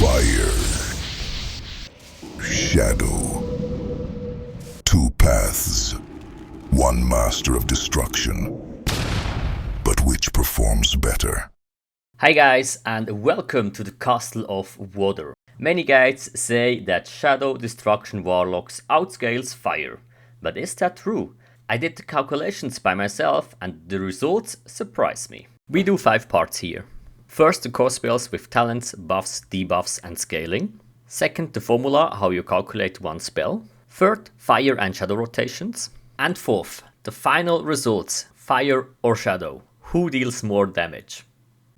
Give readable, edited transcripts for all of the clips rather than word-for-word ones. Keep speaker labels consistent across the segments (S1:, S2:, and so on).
S1: Fire. Shadow. Two paths. One master of destruction. But which performs better?
S2: Hi guys, and welcome to the Castle of Water. Many guides say that Shadow Destruction Warlocks outscales Fire. But is that true? I did the calculations by myself and the results surprised me. We do 5 parts here. First, the core spells with talents, buffs, debuffs and scaling. Second, the formula, how you calculate one spell. Third, fire and shadow rotations. And fourth, the final results, fire or shadow. Who deals more damage?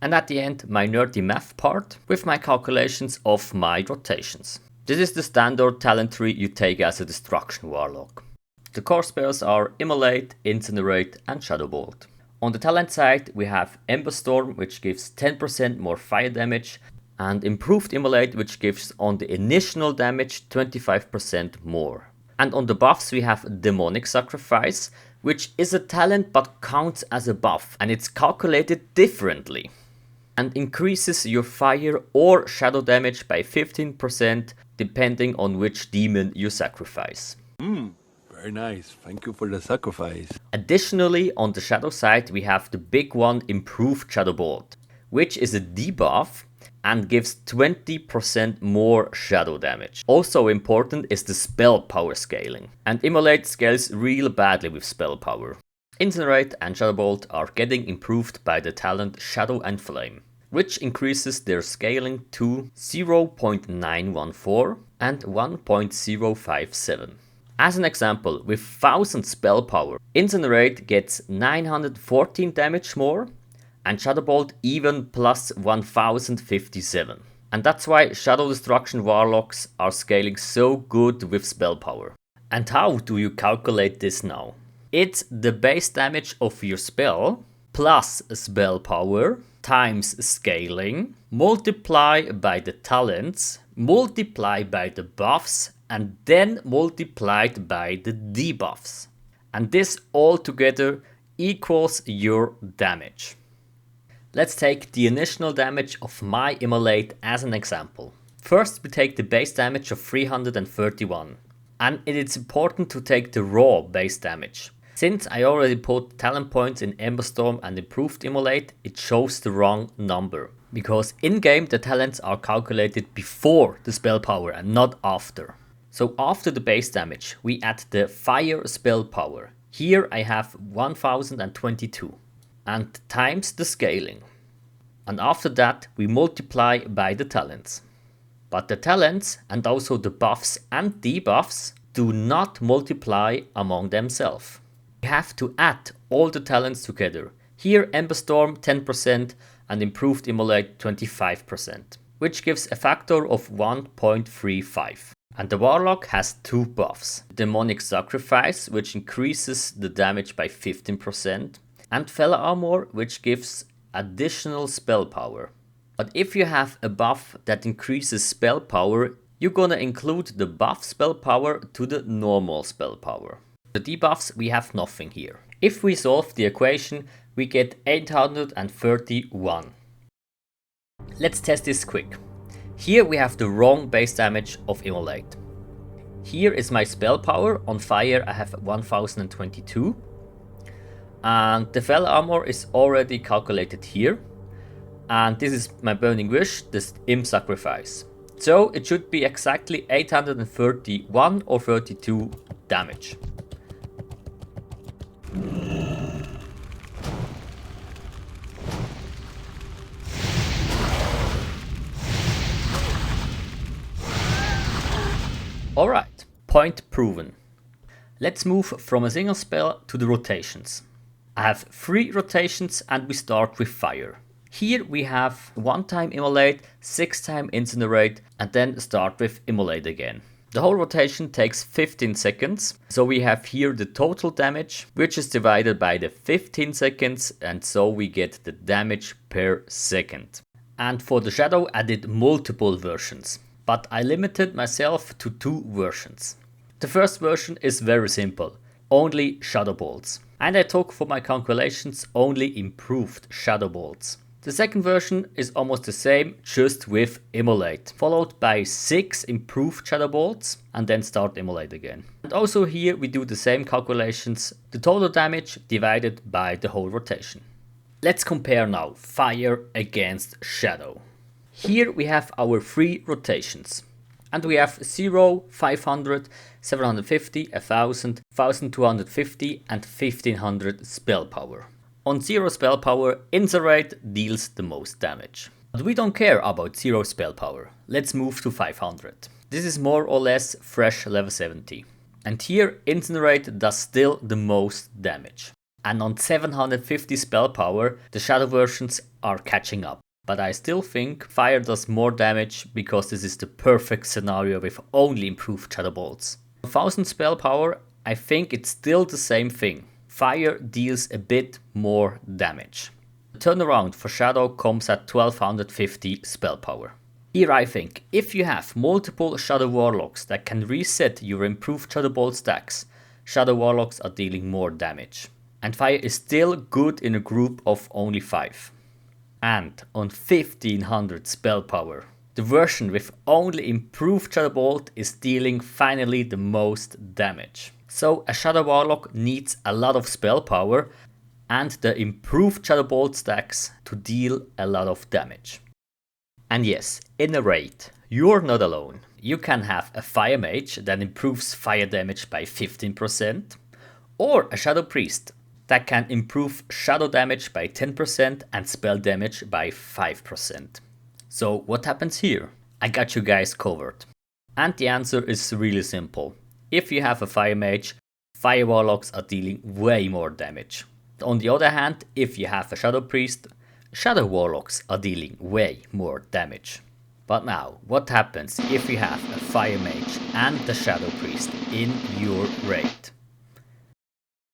S2: And at the end, my nerdy math part with my calculations of my rotations. This is the standard talent tree you take as a Destruction Warlock. The core spells are Immolate, Incinerate and Shadow Bolt. On the talent side, we have Ember Storm, which gives 10% more fire damage, and Improved Immolate, which gives on the initial damage 25% more. And on the buffs, we have Demonic Sacrifice, which is a talent but counts as a buff, and it's calculated differently. And increases your fire or shadow damage by 15% depending on which demon you sacrifice.
S3: Very nice. Thank you for the sacrifice.
S2: Additionally, on the shadow side, we have the big one, Improved Shadow Bolt, which is a debuff and gives 20% more shadow damage. Also important is the spell power scaling, and Immolate scales real badly with spell power. Incinerate and Shadow Bolt are getting improved by the talent Shadow and Flame, which increases their scaling to 0.914 and 1.057. As an example, with 1000 spell power, Incinerate gets 914 damage more and Shadow Bolt even plus 1057. And that's why Shadow Destruction Warlocks are scaling so good with spell power. And how do you calculate this now? It's the base damage of your spell plus spell power times scaling, multiply by the talents, multiply by the buffs, and then multiplied by the debuffs. And this all together equals your damage. Let's take the initial damage of my Immolate as an example. First we take the base damage of 331. And it is important to take the raw base damage. Since I already put talent points in Ember Storm and Improved Immolate, it shows the wrong number. Because in-game the talents are calculated before the spell power and not after. So after the base damage, we add the fire spell power. Here I have 1022 and times the scaling. And after that we multiply by the talents. But the talents and also the buffs and debuffs do not multiply among themselves. We have to add all the talents together. Here Ember Storm 10% and Improved Immolate 25%, which gives a factor of 1.35. And the Warlock has 2 buffs. Demonic Sacrifice, which increases the damage by 15%, and Fell Armor, which gives additional spell power. But if you have a buff that increases spell power, you're gonna include the buff spell power to the normal spell power. The debuffs, we have nothing here. If we solve the equation, we get 831. Let's test this quick. Here we have the wrong base damage of Immolate. Here is my spell power. On fire I have 1022. And the Fell Armor is already calculated here. And this is my Burning Wish, this Imp Sacrifice. So it should be exactly 831 or 32 damage. Alright, point proven. Let's move from a single spell to the rotations. I have 3 rotations and we start with fire. Here we have 1 time Immolate, 6 time Incinerate and then start with Immolate again. The whole rotation takes 15 seconds, so we have here the total damage, which is divided by the 15 seconds, and so we get the damage per second. And for the shadow I did multiple versions, but I limited myself to 2 versions. The first version is very simple, only shadow bolts. And I took for my calculations only improved shadow bolts. The second version is almost the same, just with Immolate, followed by 6 improved Shadow Bolts, and then start Immolate again. And also here we do the same calculations, the total damage divided by the whole rotation. Let's compare now Fire against Shadow. Here we have our 3 rotations. And we have 0, 500, 750, 1000, 1250 and 1500 spell power. On 0 spell power, Incinerate deals the most damage. But we don't care about 0 spell power. Let's move to 500. This is more or less fresh level 70. And here Incinerate does still the most damage. And on 750 spell power, the Shadow versions are catching up. But I still think Fire does more damage because this is the perfect scenario with only improved Shadow Bolts. 1000 spell power, I think it's still the same thing. Fire deals a bit more damage. The turnaround for Shadow comes at 1250 spell power. Here I think if you have multiple Shadow Warlocks that can reset your improved Shadow Bolt stacks, Shadow Warlocks are dealing more damage. And Fire is still good in a group of only 5. And on 1500 spell power, the version with only improved Shadow Bolt is dealing finally the most damage. So a Shadow Warlock needs a lot of spell power and the improved Shadow Bolt stacks to deal a lot of damage. And yes, in a raid, you're not alone. You can have a Fire Mage that improves fire damage by 15%, or a Shadow Priest that can improve shadow damage by 10% and spell damage by 5%. So what happens here? I got you guys covered. And the answer is really simple. If you have a Fire Mage, Fire Warlocks are dealing way more damage. On the other hand, if you have a Shadow Priest, Shadow Warlocks are dealing way more damage. But now, what happens if you have a Fire Mage and the Shadow Priest in your raid?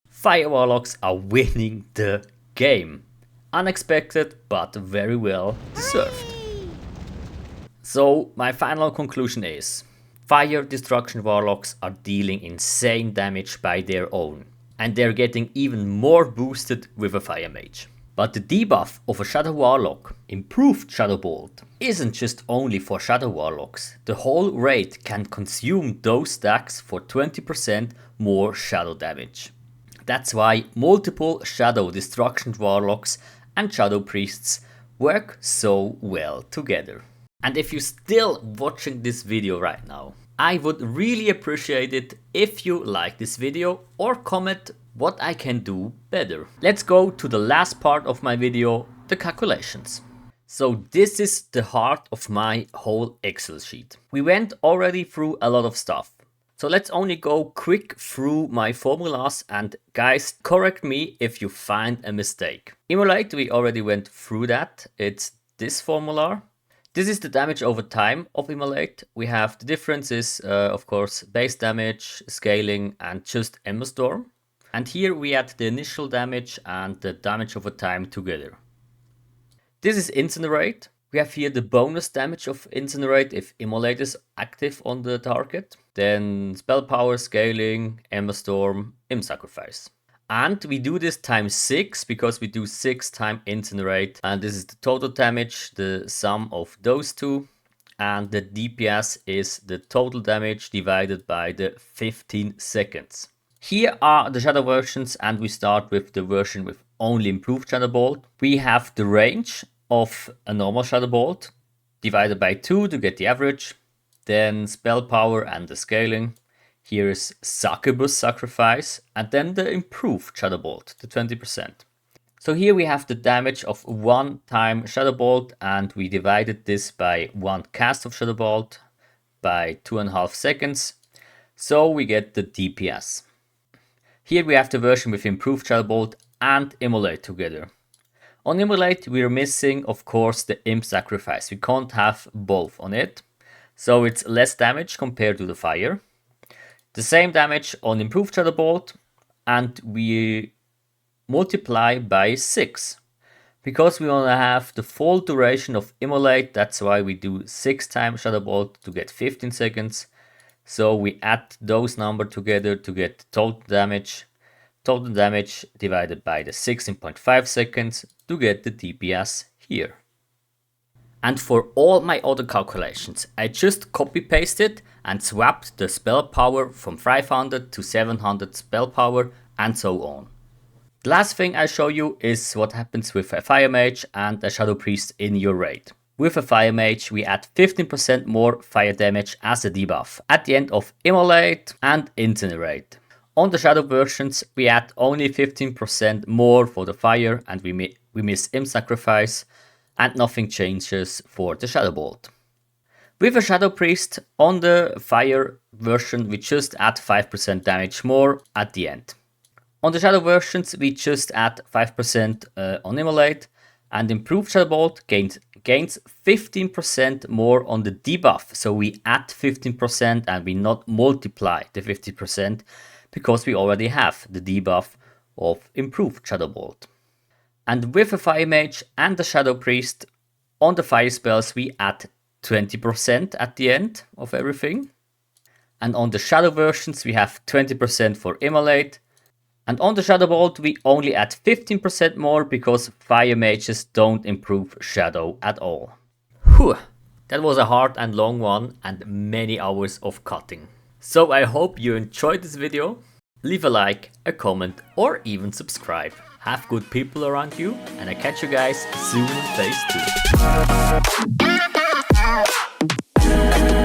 S2: Fire Warlocks are winning the game. Unexpected, but very well deserved. So my final conclusion is, Fire Destruction Warlocks are dealing insane damage by their own. And they're getting even more boosted with a Fire Mage. But the debuff of a Shadow Warlock, improved Shadow Bolt, isn't just only for Shadow Warlocks. The whole raid can consume those stacks for 20% more shadow damage. That's why multiple Shadow Destruction Warlocks and Shadow Priests work so well together. And if you're still watching this video right now, I would really appreciate it if you like this video or comment what I can do better. Let's go to the last part of my video, the calculations. So this is the heart of my whole Excel sheet. We went already through a lot of stuff. So let's only go quick through my formulas and guys, correct me if you find a mistake. Immolate, we already went through that. It's this formula. This is the damage over time of Immolate. We have the differences, of course, base damage, scaling and just Ember Storm. And here we add the initial damage and the damage over time together. This is Incinerate. We have here the bonus damage of Incinerate if Immolate is active on the target. Then spell power, scaling, Ember Storm, Im Sacrifice. And we do this times 6 because we do 6 times Incinerate. And this is the total damage, the sum of those two. And the DPS is the total damage divided by the 15 seconds. Here are the Shadow versions and we start with the version with only improved Shadow Bolt. We have the range of a normal Shadow Bolt divided by 2 to get the average. Then spell power and the scaling. Here is Succubus Sacrifice and then the improved Shadow Bolt, the 20%. So here we have the damage of 1 time Shadow Bolt and we divided this by 1 cast of Shadow Bolt by 2.5 seconds. So we get the DPS. Here we have the version with improved Shadow Bolt and Immolate together. On Immolate we are missing of course the Imp Sacrifice. We can't have both on it. So it's less damage compared to the Fire. The same damage on improved Shadow Bolt and we multiply by 6. Because we want to have the full duration of Immolate, that's why we do 6 times Shadow Bolt to get 15 seconds. So we add those numbers together to get total damage. Total damage divided by the 16.5 seconds to get the DPS here. And for all my other calculations, I just copy pasted and swapped the spell power from 500 to 700 spell power and so on. The last thing I show you is what happens with a Fire Mage and a Shadow Priest in your raid. With a Fire Mage we add 15% more fire damage as a debuff at the end of Immolate and Incinerate. On the Shadow versions we add only 15% more for the fire and we miss Imp Sacrifice, and nothing changes for the Shadow Bolt. With a Shadow Priest on the fire version we just add 5% damage more at the end. On the Shadow versions we just add 5% on Immolate, and improved Shadow Bolt gains 15% more on the debuff, so we add 15% and we not multiply the 50% because we already have the debuff of improved Shadow Bolt. And with a Fire Mage and the Shadow Priest on the fire spells we add 20% at the end of everything. And on the Shadow versions we have 20% for Immolate. And on the Shadow Bolt we only add 15% more because Fire Mages don't improve Shadow at all. Whew, that was a hard and long one and many hours of cutting. So I hope you enjoyed this video. Leave a like, a comment or even subscribe. Have good people around you and I catch you guys soon in phase 2.